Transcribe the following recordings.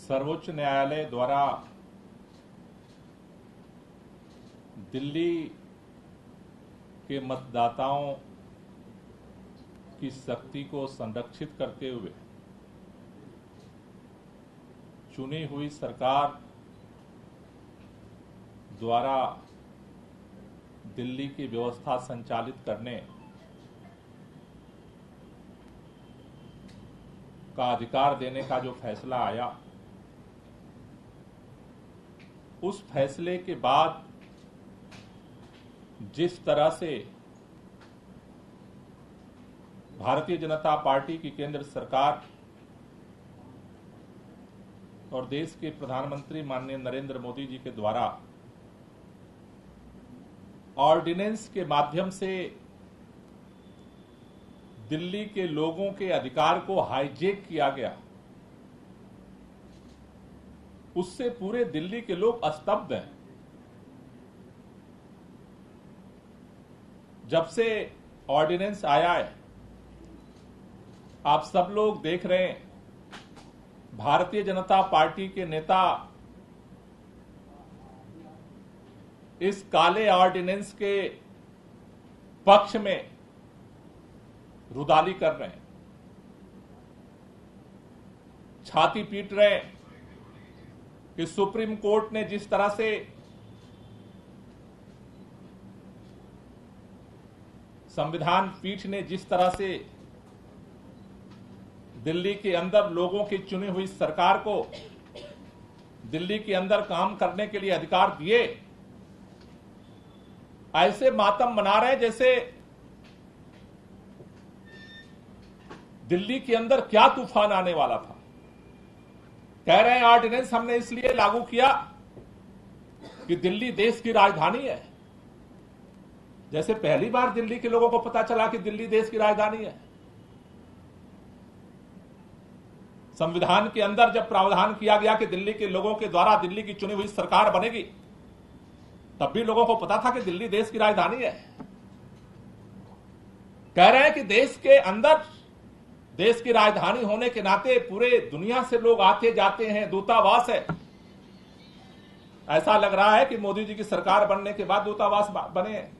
सर्वोच्च न्यायालय द्वारा दिल्ली के मतदाताओं की शक्ति को संरक्षित करते हुए चुनी हुई सरकार द्वारा दिल्ली की व्यवस्था संचालित करने का अधिकार देने का जो फैसला आया, उस फैसले के बाद जिस तरह से भारतीय जनता पार्टी की केंद्र सरकार और देश के प्रधानमंत्री माननीय नरेंद्र मोदी जी के द्वारा ऑर्डिनेंस के माध्यम से दिल्ली के लोगों के अधिकार को हाईजैक किया गया, उससे पूरे दिल्ली के लोग स्तब्ध हैं। जब से ऑर्डिनेंस आया है, आप सब लोग देख रहे हैं, भारतीय जनता पार्टी के नेता इस काले ऑर्डिनेंस के पक्ष में रुदाली कर रहे हैं, छाती पीट रहे हैं कि सुप्रीम कोर्ट ने जिस तरह से संविधान पीठ ने जिस तरह से दिल्ली के अंदर लोगों की चुनी हुई सरकार को दिल्ली के अंदर काम करने के लिए अधिकार दिए, ऐसे मातम मना रहे हैं जैसे दिल्ली के अंदर क्या तूफान आने वाला था। कह रहे हैं ऑर्डिनेंस हमने इसलिए लागू किया कि दिल्ली देश की राजधानी है, जैसे पहली बार दिल्ली के लोगों को पता चला कि दिल्ली देश की राजधानी है। संविधान के अंदर जब प्रावधान किया गया कि दिल्ली के लोगों के द्वारा दिल्ली की चुनी हुई सरकार बनेगी, तब भी लोगों को पता था कि दिल्ली देश की राजधानी है। कह रहे हैं कि देश के अंदर देश की राजधानी होने के नाते पूरे दुनिया से लोग आते जाते हैं, दूतावास है। ऐसा लग रहा है कि मोदी जी की सरकार बनने के बाद दूतावास बने हैं।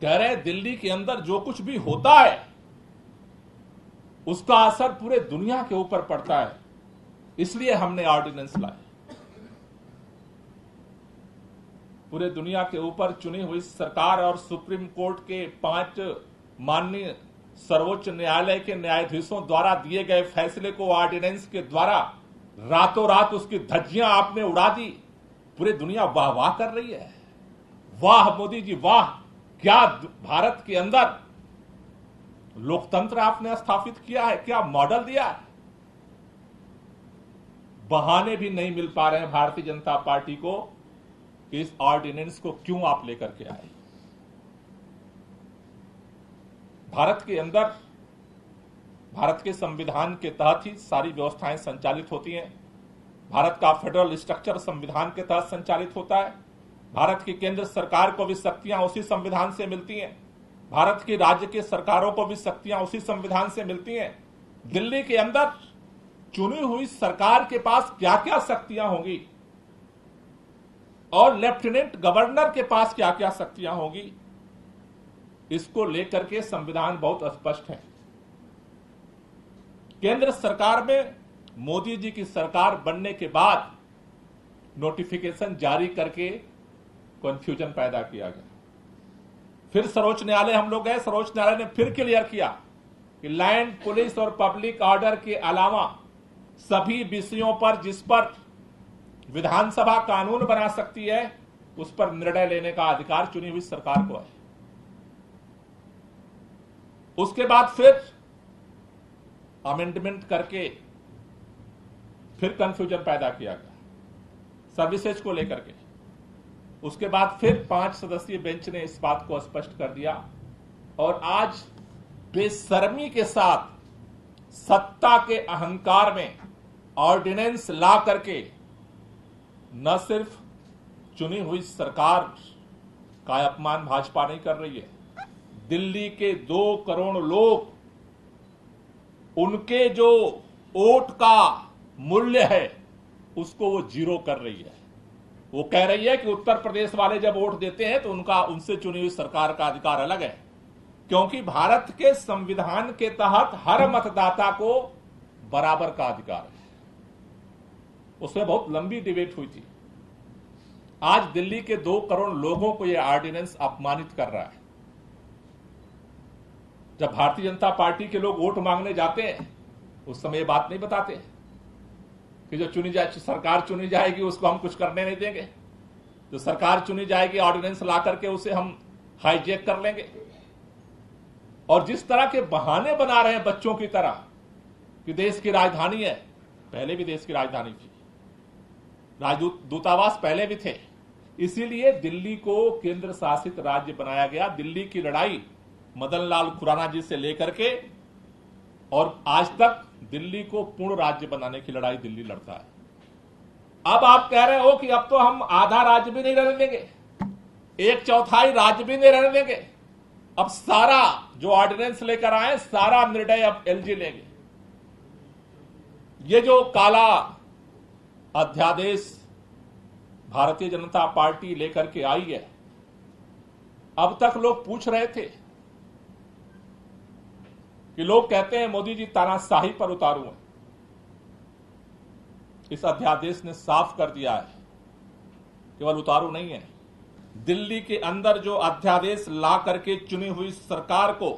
कह रहे हैं दिल्ली के अंदर जो कुछ भी होता है उसका असर पूरे दुनिया के ऊपर पड़ता है, इसलिए हमने ऑर्डिनेंस लाए। पूरे दुनिया के ऊपर चुनी हुई सरकार और सुप्रीम कोर्ट के 5 माननीय सर्वोच्च न्यायालय के न्यायाधीशों द्वारा दिए गए फैसले को ऑर्डिनेंस के द्वारा रातों रात उसकी धज्जियां आपने उड़ा दी। पूरी दुनिया वाह वाह कर रही है, वाह मोदी जी वाह, क्या भारत के अंदर लोकतंत्र आपने स्थापित किया है, क्या मॉडल दिया है। बहाने भी नहीं मिल पा रहे हैं भारतीय जनता पार्टी को कि इस ऑर्डिनेंस को क्यों आप लेकर के आए। भारत के अंदर भारत के संविधान के तहत ही सारी व्यवस्थाएं संचालित होती हैं। भारत का फेडरल स्ट्रक्चर संविधान के तहत संचालित होता है। भारत की केंद्र सरकार को भी शक्तियां उसी संविधान से मिलती हैं। भारत की राज्य की सरकारों को भी शक्तियां उसी संविधान से मिलती हैं। दिल्ली के अंदर चुनी हुई सरकार के पास क्या क्या शक्तियां होंगी और लेफ्टिनेंट गवर्नर के पास क्या क्या शक्तियां होंगी, इसको लेकर के संविधान बहुत स्पष्ट है। केंद्र सरकार में मोदी जी की सरकार बनने के बाद नोटिफिकेशन जारी करके कंफ्यूजन पैदा किया गया। फिर सर्वोच्च न्यायालय हम लोग गए, सर्वोच्च न्यायालय ने फिर क्लियर किया कि लैंड, पुलिस और पब्लिक ऑर्डर के अलावा सभी विषयों पर जिस पर विधानसभा कानून बना सकती है, उस पर निर्णय लेने का अधिकार चुनी हुई सरकार को है। उसके बाद फिर अमेंडमेंट करके फिर कंफ्यूजन पैदा किया गया सर्विसेज को लेकर के। उसके बाद फिर 5 सदस्यीय बेंच ने इस बात को स्पष्ट कर दिया और आज बेशर्मी के साथ सत्ता के अहंकार में ऑर्डिनेंस ला करके न सिर्फ चुनी हुई सरकार का अपमान भाजपा नहीं कर रही है, दिल्ली के 2 करोड़ लोग, उनके जो वोट का मूल्य है उसको वो जीरो कर रही है। वो कह रही है कि उत्तर प्रदेश वाले जब वोट देते हैं तो उनका उनसे चुनी हुई सरकार का अधिकार अलग है, क्योंकि भारत के संविधान के तहत हर मतदाता को बराबर का अधिकार है। उसमें बहुत लंबी डिबेट हुई थी। आज दिल्ली के 2 करोड़ लोगों को यह ऑर्डिनेंस अपमानित कर रहा है। जब भारतीय जनता पार्टी के लोग वोट मांगने जाते हैं उस समय ये बात नहीं बताते कि जो सरकार चुनी जाएगी उसको हम कुछ करने नहीं देंगे, जो सरकार चुनी जाएगी ऑर्डिनेंस ला करके उसे हम हाईजैक कर लेंगे। और जिस तरह के बहाने बना रहे हैं बच्चों की तरह कि देश की राजधानी है, पहले भी देश की राजधानी थी, दूतावास पहले भी थे, इसीलिए दिल्ली को केंद्र शासित राज्य बनाया गया। दिल्ली की लड़ाई मदन लाल खुराना जी से लेकर के और आज तक दिल्ली को पूर्ण राज्य बनाने की लड़ाई दिल्ली लड़ता है। अब आप कह रहे हो कि अब तो हम आधा राज्य भी नहीं रहने देंगे, 1/4 राज्य भी नहीं रहने देंगे, अब सारा जो ऑर्डिनेंस लेकर आए सारा निर्णय अब एलजी लेंगे। ये जो काला अध्यादेश भारतीय जनता पार्टी लेकर के आई है, अब तक लोग पूछ रहे थे कि लोग कहते हैं मोदी जी तानाशाही पर उतारू हैं। इस अध्यादेश ने साफ कर दिया है केवल उतारू नहीं है, दिल्ली के अंदर जो अध्यादेश ला करके चुनी हुई सरकार को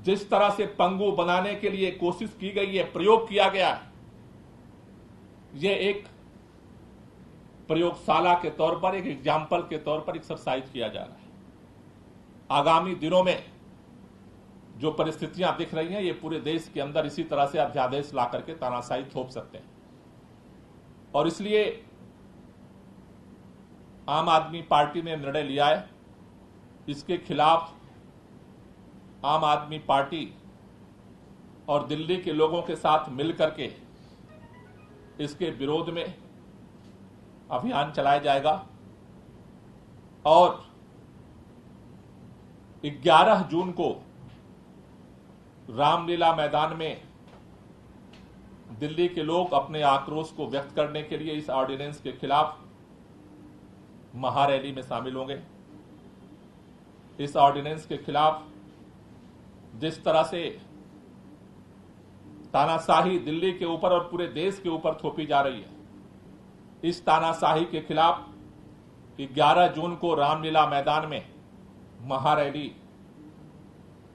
जिस तरह से पंगु बनाने के लिए कोशिश की गई है, प्रयोग किया गया है, यह एक प्रयोगशाला के तौर पर, एक एग्जाम्पल के तौर पर एक्सरसाइज किया जा रहा है। आगामी दिनों में जो परिस्थितियां दिख रही हैं, ये पूरे देश के अंदर इसी तरह से अध्यादेश ला करके तानाशाही थोप सकते हैं। और इसलिए आम आदमी पार्टी ने निर्णय लिया है, इसके खिलाफ आम आदमी पार्टी और दिल्ली के लोगों के साथ मिलकर के इसके विरोध में अभियान चलाया जाएगा। और 11 जून को रामलीला मैदान में दिल्ली के लोग अपने आक्रोश को व्यक्त करने के लिए इस ऑर्डिनेंस के खिलाफ महारैली में शामिल होंगे। इस ऑर्डिनेंस के खिलाफ जिस तरह से तानाशाही दिल्ली के ऊपर और पूरे देश के ऊपर थोपी जा रही है, इस तानाशाही के खिलाफ 11 जून को रामलीला मैदान में महारैली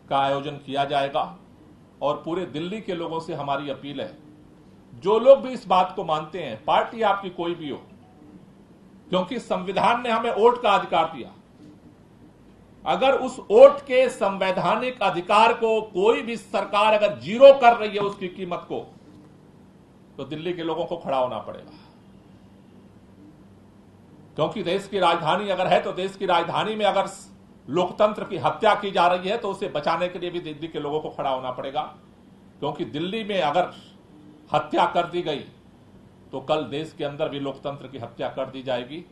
का आयोजन किया जाएगा। और पूरे दिल्ली के लोगों से हमारी अपील है, जो लोग भी इस बात को मानते हैं, पार्टी आपकी कोई भी हो, क्योंकि संविधान ने हमें वोट का अधिकार दिया, अगर उस वोट के संवैधानिक अधिकार को कोई भी सरकार अगर जीरो कर रही है उसकी कीमत को, तो दिल्ली के लोगों को खड़ा होना पड़ेगा। क्योंकि देश की राजधानी अगर है तो देश की राजधानी में अगर लोकतंत्र की हत्या की जा रही है तो उसे बचाने के लिए भी दिल्ली के लोगों को खड़ा होना पड़ेगा। क्योंकि दिल्ली में अगर हत्या कर दी गई तो कल देश के अंदर भी लोकतंत्र की हत्या कर दी जाएगी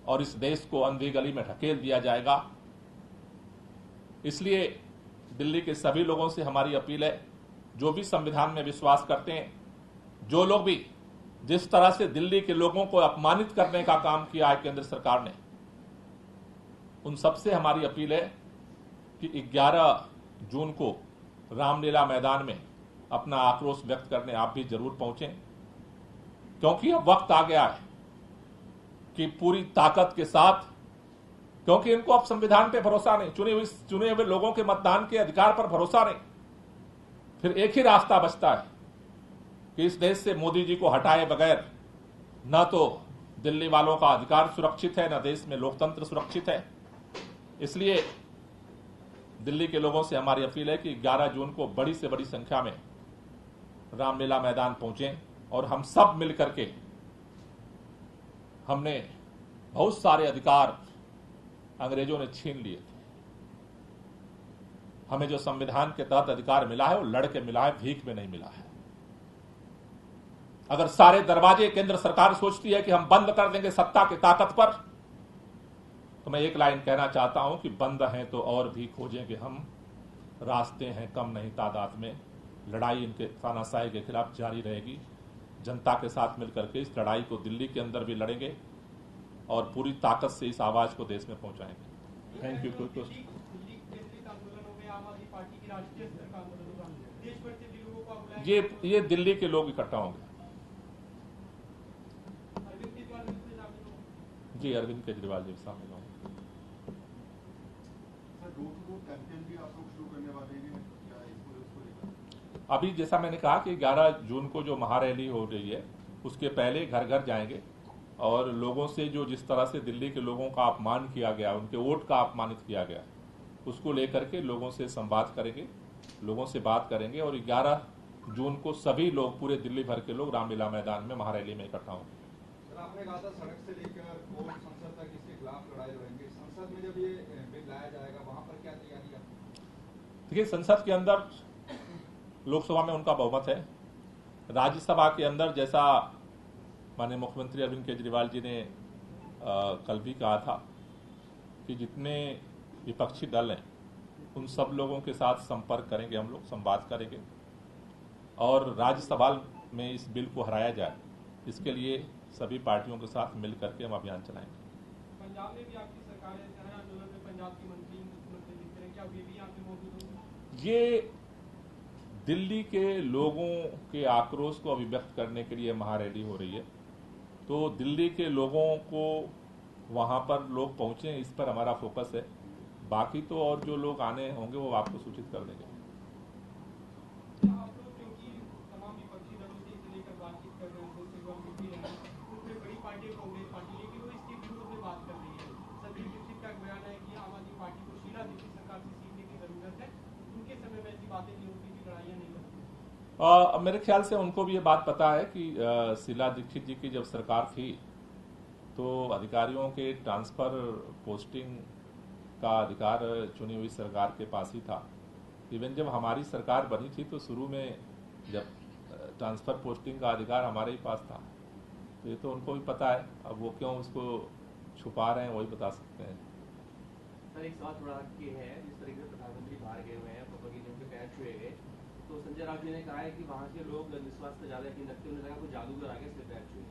और इस देश को अंधी गली में ढकेल दिया जाएगा। इसलिए दिल्ली के सभी लोगों से हमारी अपील है, जो भी संविधान में विश्वास करते हैं, जो लोग भी जिस तरह से दिल्ली के लोगों को अपमानित करने का काम किया है केंद्र सरकार ने, उन सबसे हमारी अपील है कि 11 जून को रामलीला मैदान में अपना आक्रोश व्यक्त करने आप भी जरूर पहुंचें। क्योंकि अब वक्त आ गया है कि पूरी ताकत के साथ, क्योंकि इनको अब संविधान पे भरोसा नहीं, चुने हुए लोगों के मतदान के अधिकार पर भरोसा नहीं, फिर एक ही रास्ता बचता है कि इस देश से मोदी जी को हटाए बगैर न तो दिल्ली वालों का अधिकार सुरक्षित है, न देश में लोकतंत्र सुरक्षित है। इसलिए दिल्ली के लोगों से हमारी अपील है कि 11 जून को बड़ी से बड़ी संख्या में रामलीला मैदान पहुंचें और हम सब मिलकर के, हमने बहुत सारे अधिकार अंग्रेजों ने छीन लिए थे, हमें जो संविधान के तहत अधिकार मिला है वो लड़ के मिला है, भीख में नहीं मिला है। अगर सारे दरवाजे केंद्र सरकार सोचती है कि हम बंद कर देंगे सत्ता की ताकत पर, तो मैं एक लाइन कहना चाहता हूं कि बंद हैं तो और भी खोजेंगे हम, रास्ते हैं कम नहीं तादाद में, लड़ाई इनके तानाशाही के खिलाफ जारी रहेगी। जनता के साथ मिलकर के इस लड़ाई को दिल्ली के अंदर भी लड़ेंगे और पूरी ताकत से इस आवाज को देश में पहुंचाएंगे। Thank you. कोई क्वेश्चन? ये दिल्ली के लोग इकट्ठा होंगे। जी, अरविंद केजरीवाल जी शामिल होंगे। अभी जैसा मैंने कहा कि 11 जून को जो महारैली हो रही है उसके पहले घर घर जाएंगे और लोगों से जो जिस तरह से दिल्ली के लोगों का अपमान किया गया, उनके वोट का अपमानित किया गया, उसको लेकर के लोगों से संवाद करेंगे, लोगों से बात करेंगे और 11 जून को सभी लोग, पूरे दिल्ली भर के लोग रामलीला मैदान में महारैली में इकट्ठा होंगे। आपने कहा था सड़क से लेकर कोर्ट संसद तक इसके खिलाफ लड़ाई लड़ेंगे। संसद में जब ये बिल लाया जाएगा वहां पर क्या तैयारी है? देखिए, संसद के अंदर लोकसभा में उनका बहुमत है। राज्यसभा के अंदर जैसा माननीय मुख्यमंत्री अरविंद केजरीवाल जी ने कल भी कहा था कि जितने विपक्षी दल हैं उन सब लोगों के साथ संपर्क करेंगे, हम लोग संवाद करेंगे और राज्यसभा में इस बिल को हराया जाए, इसके लिए सभी पार्टियों के साथ मिल करके हम अभियान चलाएंगे। पंजाब में भी आपकी सरकार है, आंदोलन में पंजाब की मंत्री मुख्यमंत्री दिख रहे हैं, क्या वे भी यहाँ पे मौजूद होंगे? ये दिल्ली के लोगों के आक्रोश को अभिव्यक्त करने के लिए महारैली हो रही है, तो दिल्ली के लोगों को वहां पर लोग पहुंचे, इस पर हमारा फोकस है। बाकी तो और जो लोग आने होंगे वो आपको सूचित कर देंगे। आप लोग क्योंकि तमाम विपक्षी दलों से इसे लेकर बातचीत कर रहे हैं, उसमें बड़ी पार्टी कांग्रेस पार्टी, लेकिन वो इसके विरोध में बात कर रही है। सभी दीक्षित का बयान है कि आम आदमी पार्टी को शीला दीक्षित सरकार से सीखने की जरूरत है, उनके समय में ऐसी बातें नहीं होती थी, लड़ाइयां नहीं होती। मेरे ख्याल से उनको भी ये बात पता है कि शीला दीक्षित जी की जब सरकार थी तो अधिकारियों के ट्रांसफर पोस्टिंग का अधिकार चुनी हुई सरकार के पास ही था। इवन जब हमारी सरकार बनी थी तो शुरू में जब ट्रांसफर पोस्टिंग का अधिकार हमारे ही पास था, तो ये तो उनको भी पता है। अब वो क्यों उसको छुपा रहे हैं वही बता सकते हैं। सर, एक सवाल थोड़ा के है, जिस तरीके से प्रधानमंत्री बाहर गए हुए हैं, पापा की उनके पैर छुए गए, तो संजय राउत जी ने कहा है कि वहाँ के लोग विश्वास से ज्यादा यकीन रखते, उन्हें लगा कोई जादूगर आ गया इसलिए पैर छुए।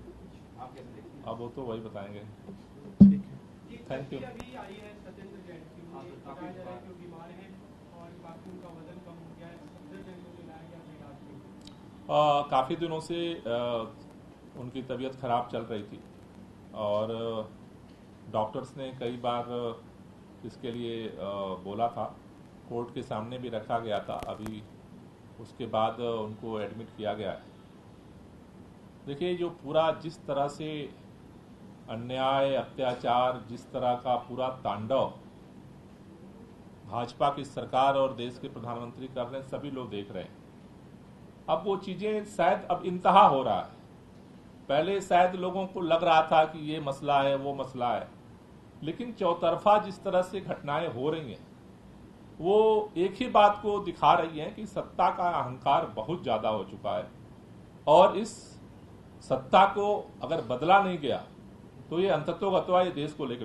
आप कैसे देखते हैं? अब वो तो वही बताएंगे। ठीक है, थैंक यू। अभी आई है सत्येंद्र जैन की, बताया जा रहा है कि बीमार है और काफी उनका वजन कम हो गया है, सत्येंद्र जैन को लाया गया इलाज में। काफी दिनों से उनकी तबीयत खराब चल रही थी और डॉक्टर्स ने कई बार इसके लिए बोला था, कोर्ट के सामने भी रखा गया था, अभी उसके बाद उनको एडमिट किया गया है। देखिए, जो पूरा जिस तरह से अन्याय, अत्याचार, जिस तरह का पूरा तांडव भाजपा की सरकार और देश के प्रधानमंत्री कर रहे हैं, सभी लोग देख रहे हैं। अब वो चीजें शायद अब इंतहा हो रहा है। पहले शायद लोगों को लग रहा था कि ये मसला है, वो मसला है, लेकिन चौतरफा जिस तरह से घटनाएं हो रही हैं वो एक ही बात को दिखा रही हैं कि सत्ता का अहंकार बहुत ज्यादा हो चुका है और इस सत्ता को अगर बदला नहीं गया तो ये अंततोगत्वा ये देश को लेकर